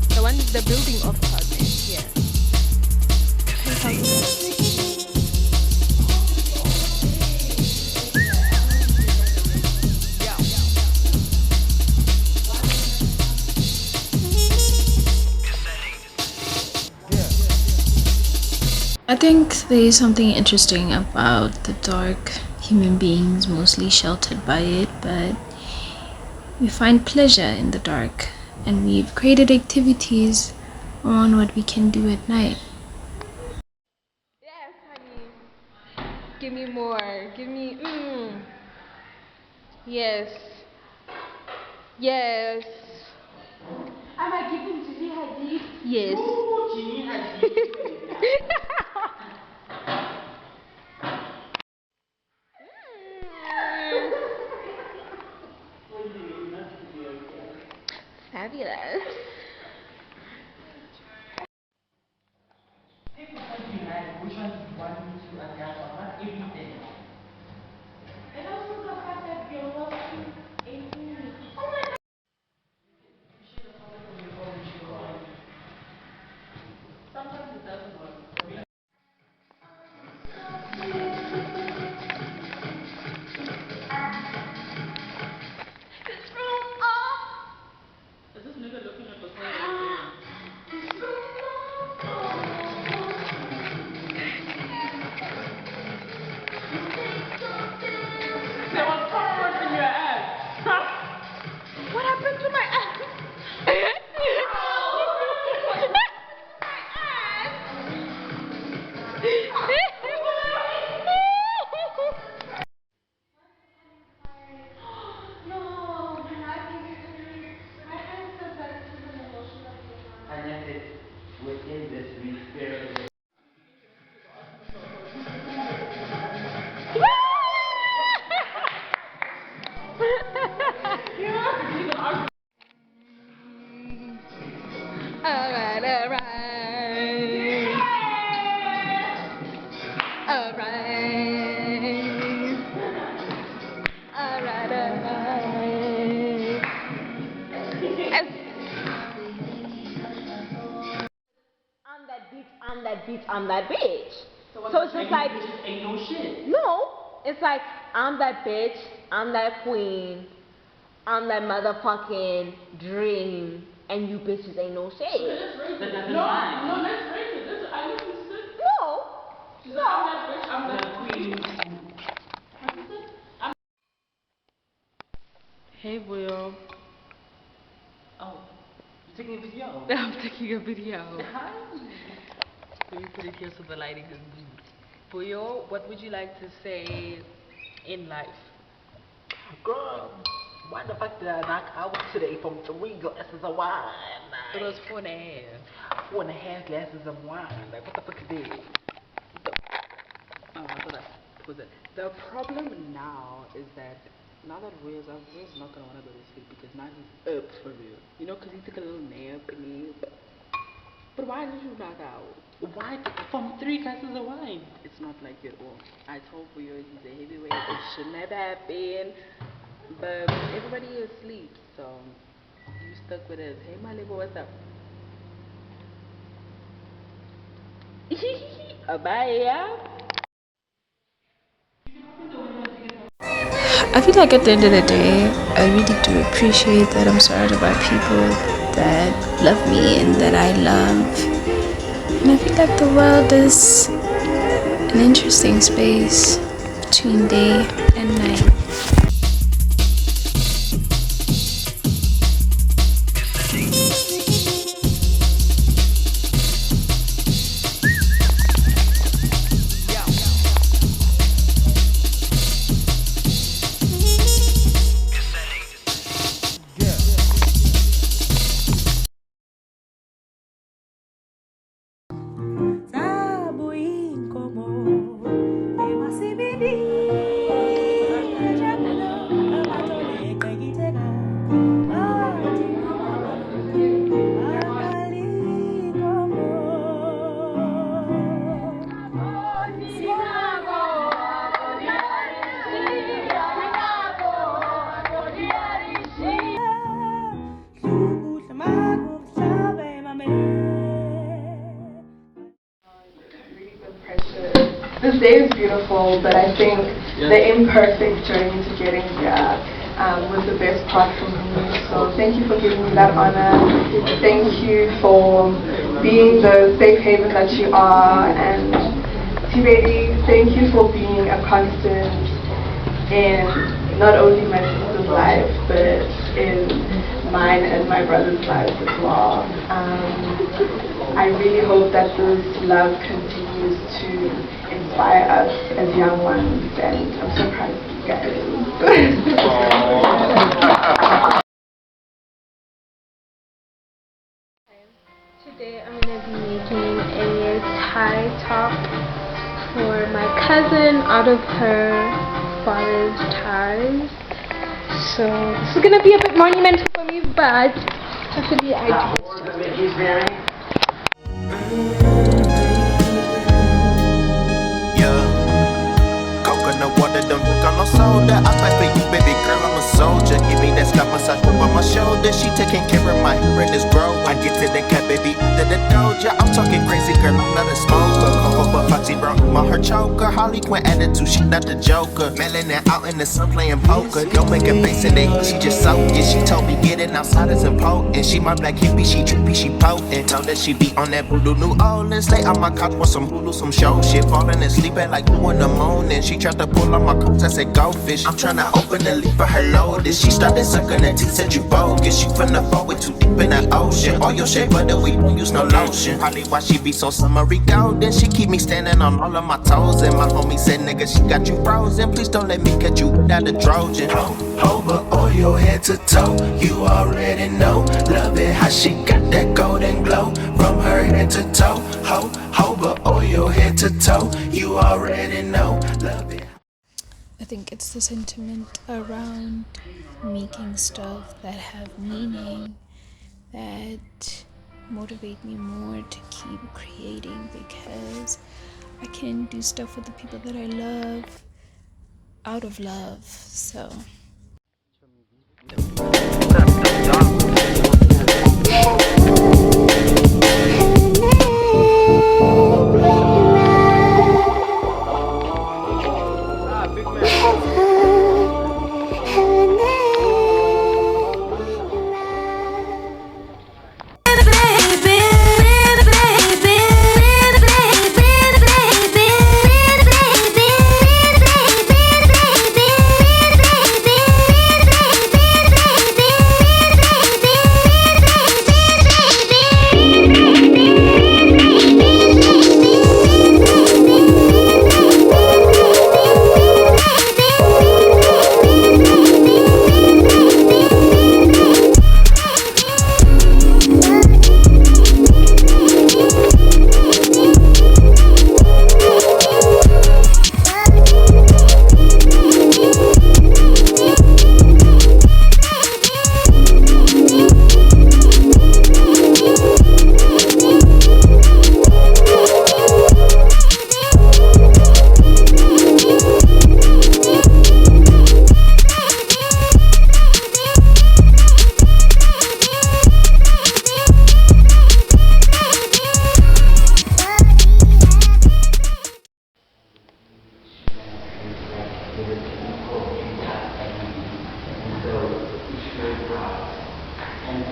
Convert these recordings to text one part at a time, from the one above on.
The one, the building of apartments, yeah. Penthouses. I think there is something interesting about the dark. Human beings mostly sheltered by it, but we find pleasure in the dark, and we've created activities on what we can do at night. Yes, honey. Give me more. Give me. Yes. Yes. Am I giving Gigi Hadid? Yes. Ooh, Gigi Hadid. Fabulous. Think of what you had, which one do you want me to adapt on? Not everything. And also the fact that you're watching 18 minutes. Oh my god! Sometimes it doesn't work. Is this nigga looking at the phone? There was cockroach in your ass. What happened to my ass? Connected within this spirit. Alright, alright. Alright. Alright, alright. I'm that bitch, I'm that bitch. So it's just like, bitches ain't no shit. no, it's like, I'm that bitch, I'm that queen, I'm that motherfucking dream, and you bitches ain't no shit. Okay, let's raise it. No, let's raise it. I listen to this. No. She's like, I'm that bitch, I'm that queen. What is it? Hey, Will. Oh, you're taking a video. I'm taking a video. Hi. Let me put it here so the lighting is good. Puyo, what would you like to say in life? Girl, why the fuck did I knock out today from 3 glasses of wine? It was 4.5. 4.5 glasses of wine. Like, what the fuck is this? Oh, I thought that was it. The problem now is that now that Will's not gonna wanna go to sleep because now he's up for real. You know, cause he took a little nap and he. But why did you knock out? Why? From 3 glasses of wine. It's not like you at all. I told Will he's a heavyweight. It shouldn't have happened. But everybody is asleep, so you stuck with us. Hey, my nigga, what's up? Bye. I feel like at the end of the day, I really do appreciate that I'm surrounded by people that love me and that I love. And I feel like the world is an interesting space between day and night. day is beautiful, but I think the imperfect journey to getting here was the best part for me. So thank you for giving me that honor. Thank you for being the safe haven that you are. And T-Baby, thank you for being a constant in not only my sister's life, but in mine and my brother's lives as well. I really hope that this love continues to inspire us as young ones, and I'm so proud of you guys. Today I'm going to be making a Thai top for my cousin out of her father's ties. So this is going to be a bit monumental for me, but hopefully I do. Coconut water, don't look on no soda. I fight for you, baby girl, I'm a soldier. Give me that scalp massage up on my shoulder. She taking care of my hair and it's grow. I get to the cat, baby, to the doja. I'm talking crazy, girl, I'm not a smoker. Coco but Foxy brown, my her choker. Holly Quinn attitude, she not the joker. Melanin out in the sun playing poker. Don't make a face in the heat, she just soak it. She told me getting outside is important. She my black hippie, she trippy, she potent. Told that she be on that voodoo New Orleans. Lay on my couch with some Hulu, some show shit. Falling and sleeping like 2 in the morning. She tried to pull on my coats, I said go fish. I'm tryna open the leaf for her lotus. She started sucking the teeth, said you bogus. You finna fall way too deep in the ocean. All your shea butter, we don't use no lotion. Probably why she be so summery golden. She keep me standing on all of my toes. And my homie said, nigga, she got you frozen. Please don't let me catch you without a Trojan. Over oil head to toe, you already know. Love it how she got that golden glow from her head to toe. Over oil head to toe, you already know. Love it. I think it's the sentiment around making stuff that have meaning that motivate me more to keep creating, because I can do stuff with the people that I love out of love. So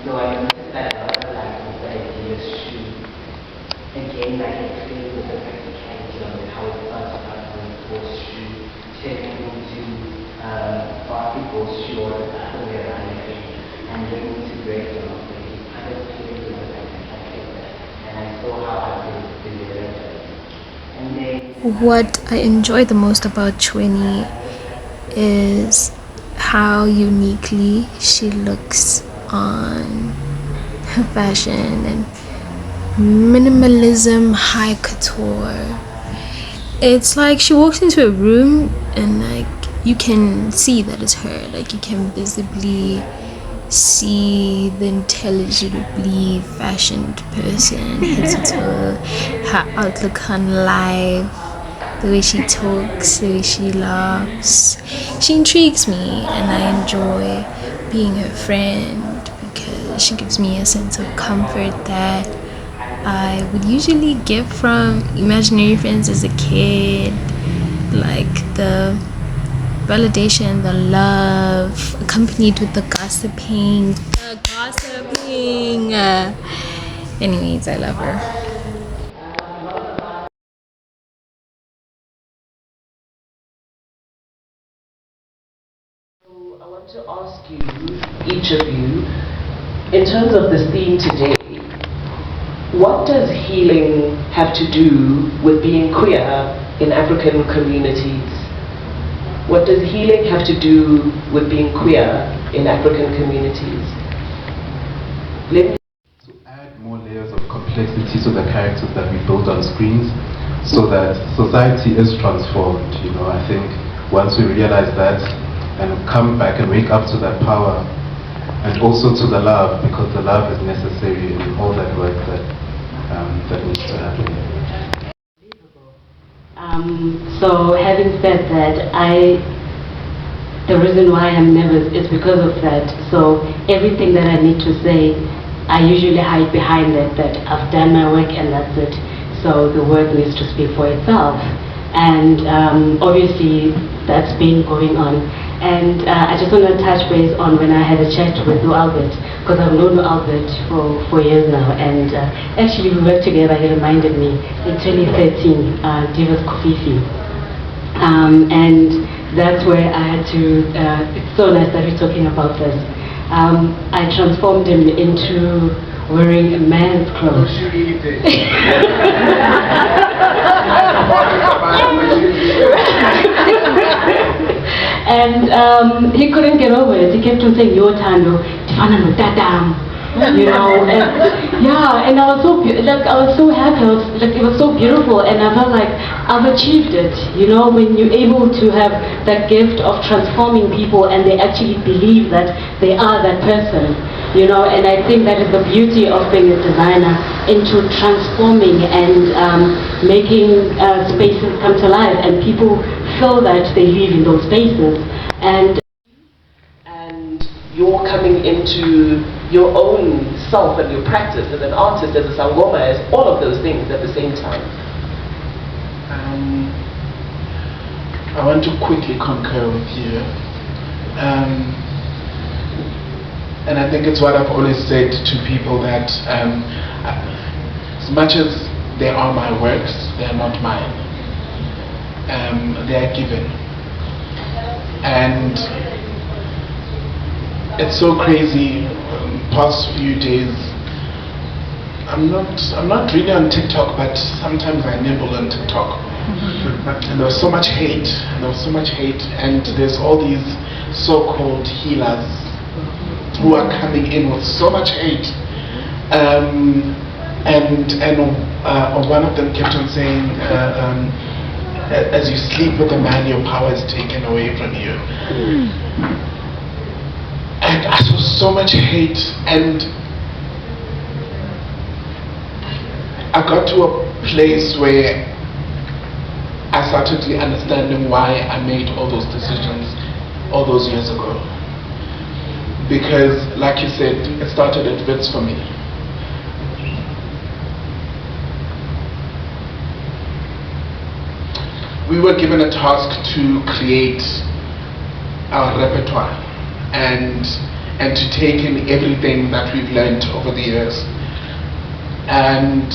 So I noticed that a lot of like the ideas shoot again like it plays with the practicality of it, how it starts out when it goes shoe, taking into basketball shoe or the other way around and learning to break them up. It kind of plays with the practicality of it, and I saw how I could deliver it. And then what I enjoy the most about Chweni is how uniquely she looks on fashion and minimalism, high couture. It's like she walks into a room and like you can see that it's her. Like you can visibly see the intelligently fashioned person, head to toe, her outlook on life, the way she talks, the way she laughs. She intrigues me and I enjoy being her friend because she gives me a sense of comfort that I would usually get from imaginary friends as a kid. like the validation, the love, accompanied with the gossiping. Anyways, I love her. I want to ask you, each of you, in terms of this theme today, what does healing have to do with being queer in African communities? What does healing have to do with being queer in African communities? Let me to add more layers of complexity to the characters that we build on screens so that society is transformed. You know, I think once we realize that and come back and wake up to that power and also to the love, because the love is necessary in all that work that needs to happen. So having said that, the reason why I'm nervous is because of that. So everything that I need to say, I usually hide behind it, that I've done my work and that's it. So the work needs to speak for itself. And obviously that's been going on. And I just want to touch base on when I had a chat with Lou Albert, because I've known Lou Albert for 4 years now. And actually we worked together, he reminded me, in 2013, Divas Kofifi. And that's where I had to, it's so nice that we're talking about this. I transformed him into wearing a man's clothes. Oh, she really did. And he couldn't get over it. He kept on saying, "Yo, Tando, tifana no dadam," you know. And, yeah, and I was so happy. It was so beautiful, and I felt like I've achieved it. You know, when you're able to have that gift of transforming people, and they actually believe that they are that person. You know, and I think that is the beauty of being a designer, into transforming and making spaces come to life, and people feel that they live in those spaces. And you're coming into your own self and your practice as an artist, as a sangoma, as all of those things at the same time. I want to quickly concur with you. And I think it's what I've always said to people, that as much as they are my works, they are not mine. They are given. And it's so crazy. Past few days, I'm not really on TikTok, but sometimes I nibble on TikTok. And there was so much hate. And there's all these so-called healers who are coming in with so much hate, and one of them kept on saying, as you sleep with a man, your power is taken away from you. And I saw so much hate, and I got to a place where I started understanding why I made all those decisions all those years ago. Because, like you said, it started at Wits for me. We were given a task to create our repertoire and to take in everything that we've learned over the years. And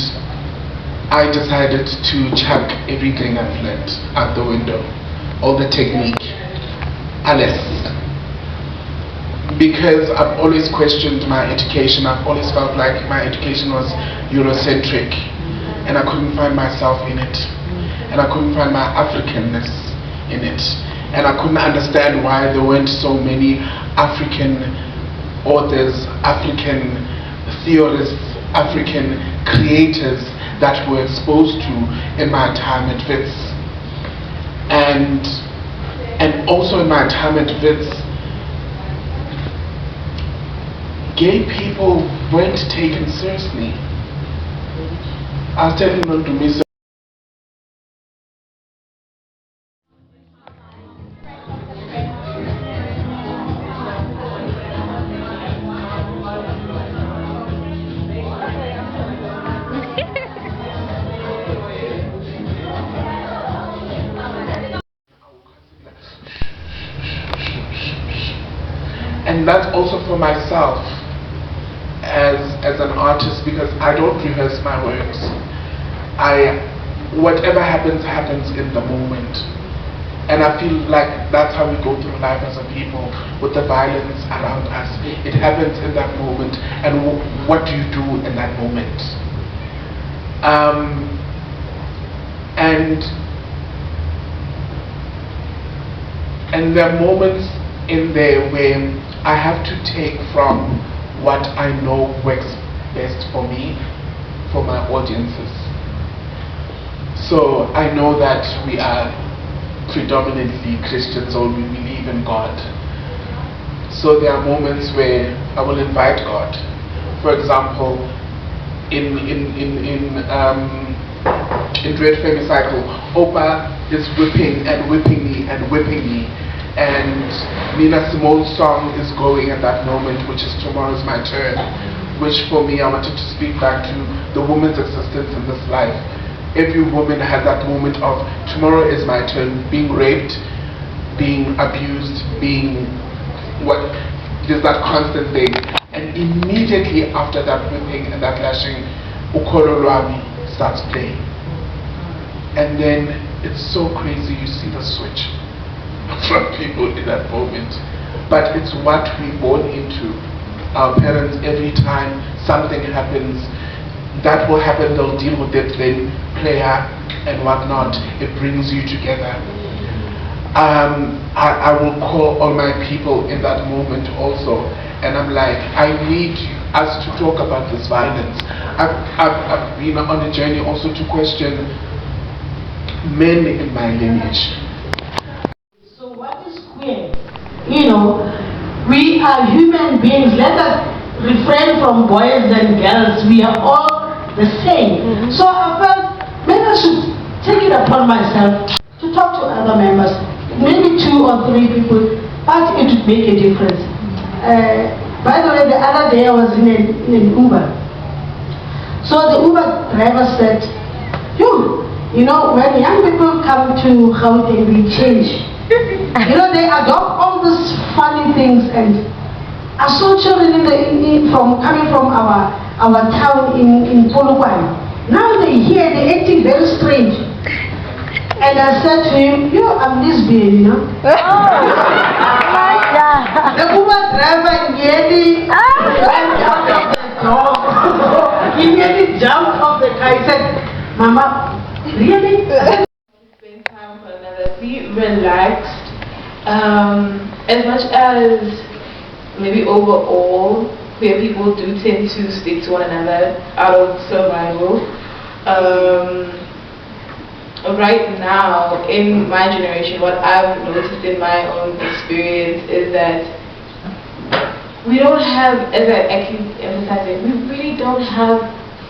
I decided to chuck everything I've learned out the window, all the technique, alles. Because I've always questioned my education. I've always felt like my education was Eurocentric, and I couldn't find myself in it, and I couldn't find my Africanness in it, and I couldn't understand why there weren't so many African authors, African theorists, African creators that were exposed to in my time at Wits. And also in my time at Wits, gay people weren't taken seriously. I was telling them to me, And that's also for myself as an artist, because I don't rehearse my works. Whatever happens, happens in the moment. And I feel like that's how we go through life as a people, with the violence around us. It happens in that moment, and what do you do in that moment? And there are moments in there where I have to take from what I know works best for me, for my audiences. So I know that we are predominantly Christians, or we believe in God. So there are moments where I will invite God. For example, in Dread Family Cycle, Opa is whipping and whipping me and whipping me. And Nina Simone's song is going at that moment, which is Tomorrow's My Turn, which for me, I wanted to speak back to the woman's existence in this life. Every woman has that moment of tomorrow is my turn, being raped, being abused, being there's that constant thing. And immediately after that whipping and that lashing, Ukolo Lwami starts playing. And then it's so crazy, you see the switch from people in that moment. But it's what we're born into. Our parents, every time something happens, that will happen, they'll deal with it, then prayer and whatnot, it brings you together. I will call all my people in that moment also, and I'm like, I need us to talk about this violence. I've been on a journey also to question men in my lineage. So what is queer? You know, we are human beings. Let us refrain from boys and girls. We are all the same. So I felt maybe I should take it upon myself to talk to other members, maybe 2 or 3 people, but it would make a difference. By the way, the other day I was in an Uber. So the Uber driver said, you know, when young people come to Gauteng, we change. You know, they adopt all these funny things, and I saw children coming from our town in Polokwane. Now they hear, they're acting very strange. And I said to him, I'm lesbian, you know. The Uber driver nearly went out of the door. He nearly jumped off the car. He said, Mama, really? Spend time for another, be relaxed. As much as maybe overall queer people do tend to stick to one another out of survival, right now in my generation, what I've noticed in my own experience is that we don't have, as I keep emphasizing, we really don't have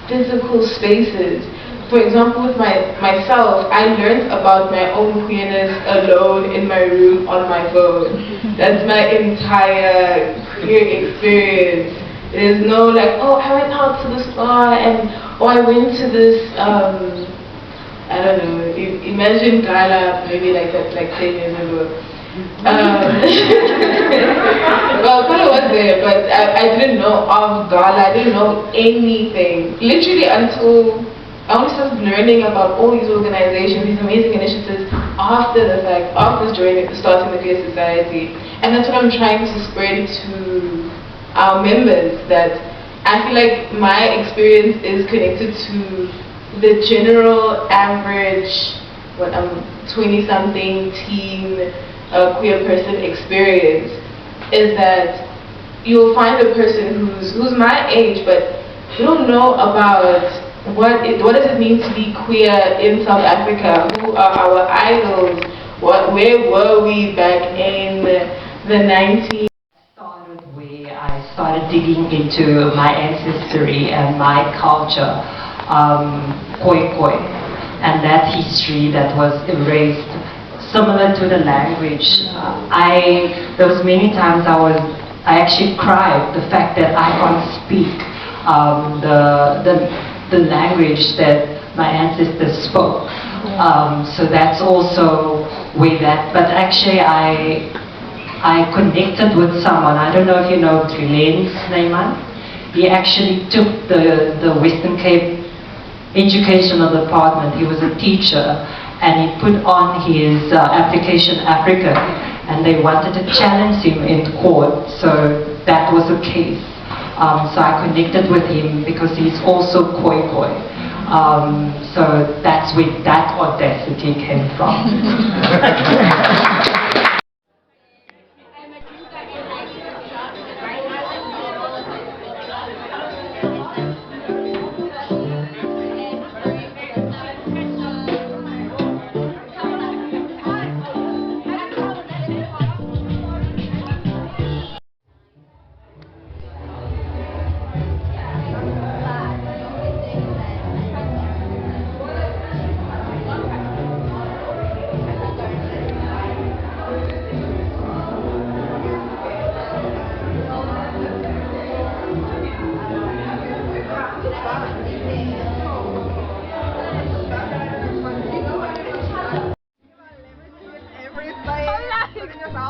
physical spaces. For example, with myself, I learned about my own queerness alone in my room on my phone. That's my entire queer experience. There's no like, oh, I went out to the spa, and oh, I went to this, I don't know, imagine gala, maybe like that, like 10 years ago. Well, Kula was there, but I didn't know of gala, I didn't know anything. Literally until I only started learning about all these organizations, these amazing initiatives after the fact, after starting the Queer Society. And that's what I'm trying to spread to our members, that I feel like my experience is connected to the general average, 20-something teen queer person experience, is that you'll find a person who's my age, but you don't know about what does it mean to be queer in South Africa? Who are our idols? Where were we back in the 90s? Where I started digging into my ancestry and my culture, Khoi, and that history that was erased, similar to the language. There was many times I actually cried the fact that I can't speak the language that my ancestors spoke. So that's also where that, but actually I I connected with someone. I don't know if you know Glenn Snyman. He actually took the Western Cape Educational Department. He was a teacher, and he put on his application Africa, and they wanted to challenge him in court. So that was the case. So I connected with him because he's also Khoi Khoi. So that's where that audacity came from.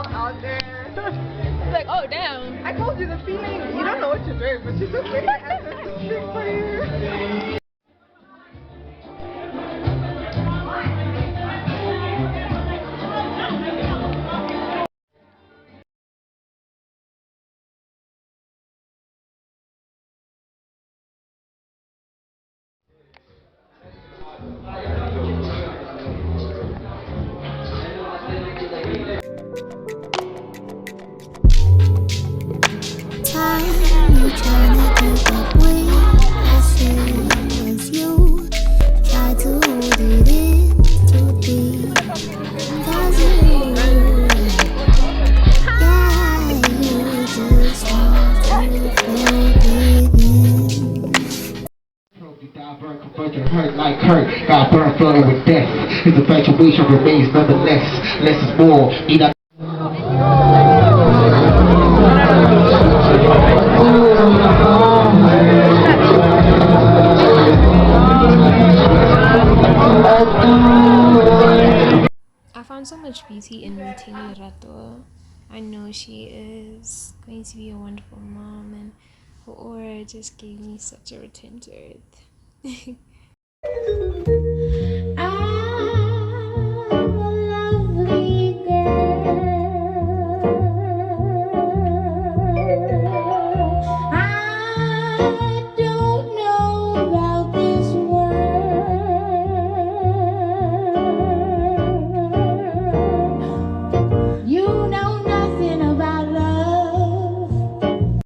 Out there. It's like, oh damn. I told you the feeling. You don't know what you're doing, but she's just waiting to speak for you. Hurt like hurt, got burned flooded with death. His infatuation remains nonetheless. Less is more. Need I found so much beauty in meeting Lerato. I know she is going to be a wonderful mom, and her aura just gave me such a return to earth.